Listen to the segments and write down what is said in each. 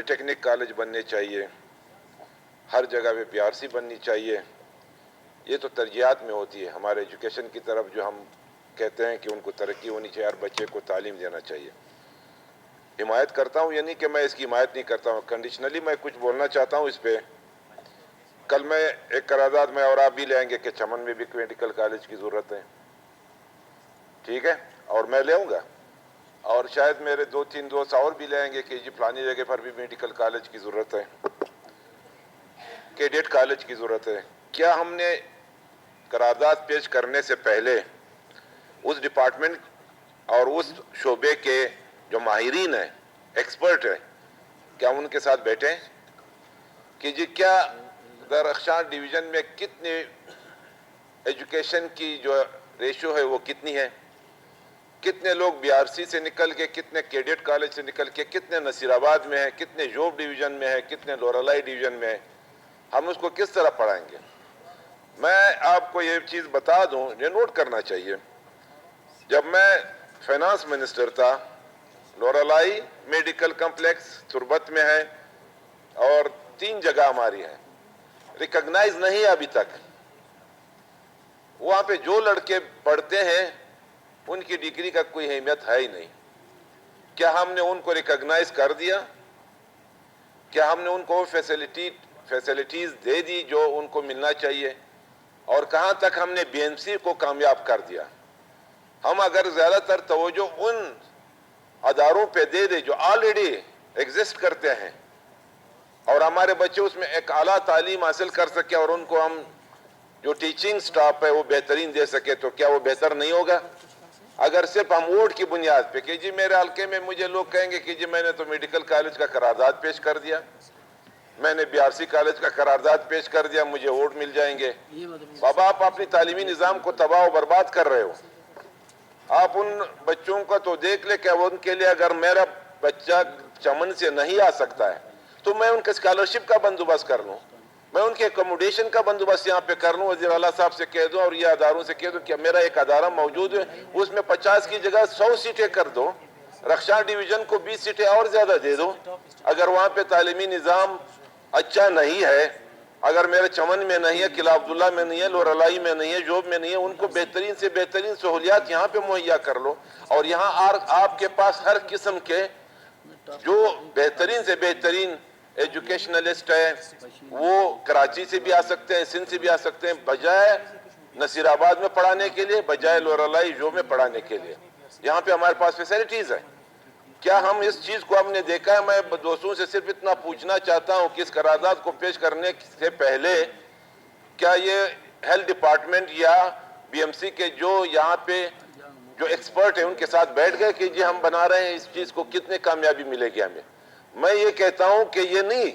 Polytechnic college بننے چاہیے، ہر جگہ پہ پی آر سی بننی چاہیے. یہ تو ترجیحات میں ہوتی ہے. ہمارے ایجوکیشن کی طرف جو ہم کہتے ہیں کہ ان کو ترقی ہونی چاہیے، ہر بچے کو تعلیم دینا چاہیے. حمایت کرتا ہوں، یہ نہیں کہ میں اس کی حمایت نہیں کرتا ہوں. کنڈیشنلی میں کچھ بولنا چاہتا ہوں اس پہ. کل میں ایک قرارداد میں اور آپ بھی لے آئیں گے کہ چمن میں بھی میڈیکل کالج کی ضرورت ہے، ٹھیک ہے، اور میں لے آؤں گا. اور شاید میرے 2-3 دوست اور بھی لے آئیں گے کہ جی فلانی جگہ پر بھی میڈیکل کالج کی ضرورت ہے، کیڈٹ کالج کی ضرورت ہے. کیا ہم نے قرارداد پیش کرنے سے پہلے اس ڈپارٹمنٹ اور اس شعبے کے جو ماہرین ہیں، ایکسپرٹ ہیں، کیا ان کے ساتھ بیٹھیں کہ جی کیا درخشاں ڈویژن میں کتنی ایجوکیشن کی جو ریشو ہے وہ کتنی ہے، کتنے لوگ بی آر سی سے نکل کے، کتنے کیڈٹ کالج سے نکل کے، کتنے نصیر آباد میں ہیں، کتنے جوب ڈویژن میں ہیں، کتنے لورالائی ڈویژن میں ہیں، ہم اس کو کس طرح پڑھائیں گے. میں آپ کو یہ چیز بتا دوں، یہ نوٹ کرنا چاہیے. جب میں فائنانس منسٹر تھا، لورالائی میڈیکل کمپلیکس تربت میں ہے اور 3 جگہ ہماری ہیں، ریکگنائز نہیں ہے ابھی تک. وہاں پہ جو لڑکے پڑھتے ہیں ان کی ڈگری کا کوئی اہمیت ہے ہی نہیں. کیا ہم نے ان کو ریکگنائز کر دیا؟ کیا ہم نے ان کو فیسلٹیز دے دی جو ان کو ملنا چاہیے؟ اور کہاں تک ہم نے بی ایم سی کو کامیاب کر دیا؟ ہم اگر زیادہ تر توجہ ان اداروں پہ دے دے جو آلریڈی ایگزسٹ کرتے ہیں اور ہمارے بچے اس میں ایک اعلیٰ تعلیم حاصل کر سکے اور ان کو ہم جو ٹیچنگ سٹاف ہے وہ بہترین دے سکے، تو کیا وہ بہتر نہیں ہوگا؟ اگر صرف ہم ووٹ کی بنیاد پہ کہ جی میرے حلقے میں مجھے لوگ کہیں گے کہ جی میں نے تو میڈیکل کالج کا قرارداد پیش کر دیا، میں نے بی آر سی کالج کا قرارداد پیش کر دیا، مجھے ووٹ مل جائیں گے. بابا آپ اپنی تعلیمی نظام کو تباہ و برباد کر رہے ہو. آپ ان بچوں کا تو دیکھ لے کہ ان کے لیے اگر میرا بچہ چمن سے نہیں آ سکتا ہے تو میں ان کے اسکالرشپ کا بندوبست کر لوں، میں ان کے اکوموڈیشن کا بندوبست یہاں پہ کر لوں. وزیر اعلیٰ صاحب سے کہہ دوں اور یہ اداروں سے کہہ دوں کہ میرا ایک ادارہ موجود ہے، اس میں 50 کی جگہ 100 سیٹیں کر دو، رخشاں ڈویژن کو 20 سیٹیں اور زیادہ دے دو. اگر وہاں پہ تعلیمی نظام اچھا نہیں ہے، اگر میرے چمن میں نہیں ہے، قلعہ عبداللہ میں نہیں ہے، لورالائی میں نہیں ہے، جوب میں نہیں ہے، ان کو بہترین سے بہترین سہولیات یہاں پہ مہیا کر لو. اور یہاں آپ کے پاس ہر قسم کے جو بہترین سے بہترین ایجوکیشنلسٹ ہیں وہ کراچی سے بھی آ سکتے ہیں، سندھ سے بھی آ سکتے ہیں، بجائے نصیر آباد میں پڑھانے کے لیے، بجائے لورالائی جوب میں پڑھانے کے لیے. یہاں پہ ہمارے پاس فیسلٹیز ہیں. کیا ہم اس چیز کو ہم نے دیکھا ہے؟ میں دوستوں سے صرف اتنا پوچھنا چاہتا ہوں کہ اس قرارداد کو پیش کرنے سے پہلے کیا یہ ہیلتھ ڈپارٹمنٹ یا بی ایم سی کے جو یہاں پہ جو ایکسپرٹ ہیں ان کے ساتھ بیٹھ گئے کہ جی ہم بنا رہے ہیں اس چیز کو، کتنے کامیابی ملے گی ہمیں؟ میں یہ کہتا ہوں کہ یہ نہیں.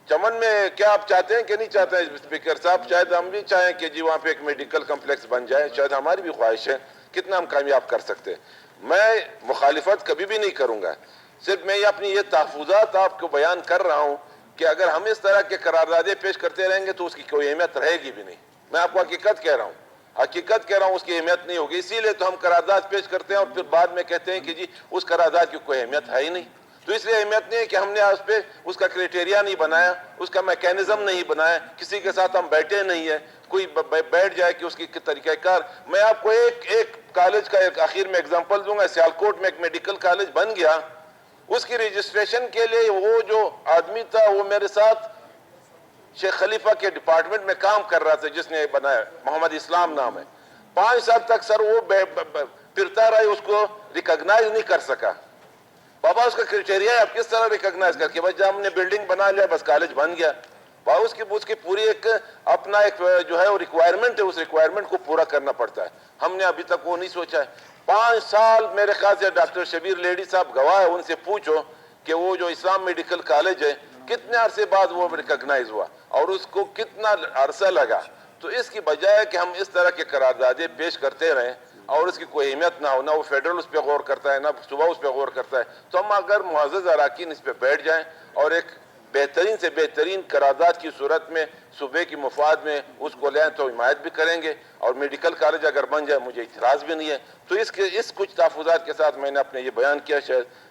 چمن میں کیا آپ چاہتے ہیں کہ نہیں چاہتے ہیں اسپیکر صاحب؟ شاید ہم بھی چاہیں کہ جی وہاں پہ ایک میڈیکل کمپلیکس بن جائے، شاید ہماری بھی خواہش ہے. کتنا ہم کامیاب کر سکتے ہیں. میں مخالفت کبھی بھی نہیں کروں گا، صرف میں اپنی یہ تحفظات آپ کو بیان کر رہا ہوں کہ اگر ہم اس طرح کے قراردادیں پیش کرتے رہیں گے تو اس کی کوئی اہمیت رہے گی بھی نہیں. میں آپ کو حقیقت کہہ رہا ہوں، اس کی اہمیت نہیں ہوگی. اسی لیے تو ہم قرارداد پیش کرتے ہیں اور پھر بعد میں کہتے ہیں کہ جی اس قرارداد کی کوئی اہمیت ہے ہی نہیں. تو اس لیے اہمیت نہیں ہے کہ ہم نے اس پہ اس کا کرائٹیریا نہیں بنایا، اس کا میکینزم نہیں بنایا، کسی کے ساتھ ہم بیٹھے نہیں ہیں. کوئی بیٹھ جائے کہ اس کی طریقہ کار. میں آپ کو ایک کالج کا ایک آخر میں اگزامپل دوں گا. سیالکوٹ میں ایک میڈیکل کالج بن گیا، اس کی رجسٹریشن کے لیے وہ جو آدمی تھا وہ میرے ساتھ شیخ خلیفہ کے ڈپارٹمنٹ میں کام کر رہا تھا جس نے بنایا، محمد اسلام نام ہے. 5 سال تک سر وہ پھرتا رہا، اس کو ریکگنائز نہیں کر سکا. بابا اس کا کرائٹیریا ہے، آپ کس طرح ریکگنائز کر کے؟ بس جب ہم نے بلڈنگ بنا لیا بس کالج بن گیا. بابا اس کی پوری ایک اپنا ایک جو ہے وہ ریکوائرمنٹ ہے، اس ریکوائرمنٹ کو پورا کرنا پڑتا ہے. ہم نے ابھی تک وہ نہیں سوچا ہے. 5 سال میرے خیال سے ڈاکٹر شبیر لیڈی صاحب گواہ ہے، ان سے پوچھو کہ وہ جو اسلام میڈیکل کالج ہے کتنے عرصے بعد وہ ریکگنائز ہوا اور اس کو کتنا عرصہ لگا. تو اس کی بجائے کہ ہم اس طرح کے قراردادیں پیش کرتے رہیں اور اس کی کوئی اہمیت نہ ہو، نہ وہ فیڈرل اس پہ غور کرتا ہے، نہ صوبہ اس پہ غور کرتا ہے، تو ہم اگر معزز اراکین اس پہ بیٹھ جائیں اور ایک بہترین سے بہترین قرارداد کی صورت میں صوبے کی مفاد میں اس کو لیں تو حمایت بھی کریں گے. اور میڈیکل کالج اگر بن جائے مجھے اعتراض بھی نہیں ہے. تو اس کچھ تحفظات کے ساتھ میں نے اپنے یہ بیان کیا. شاید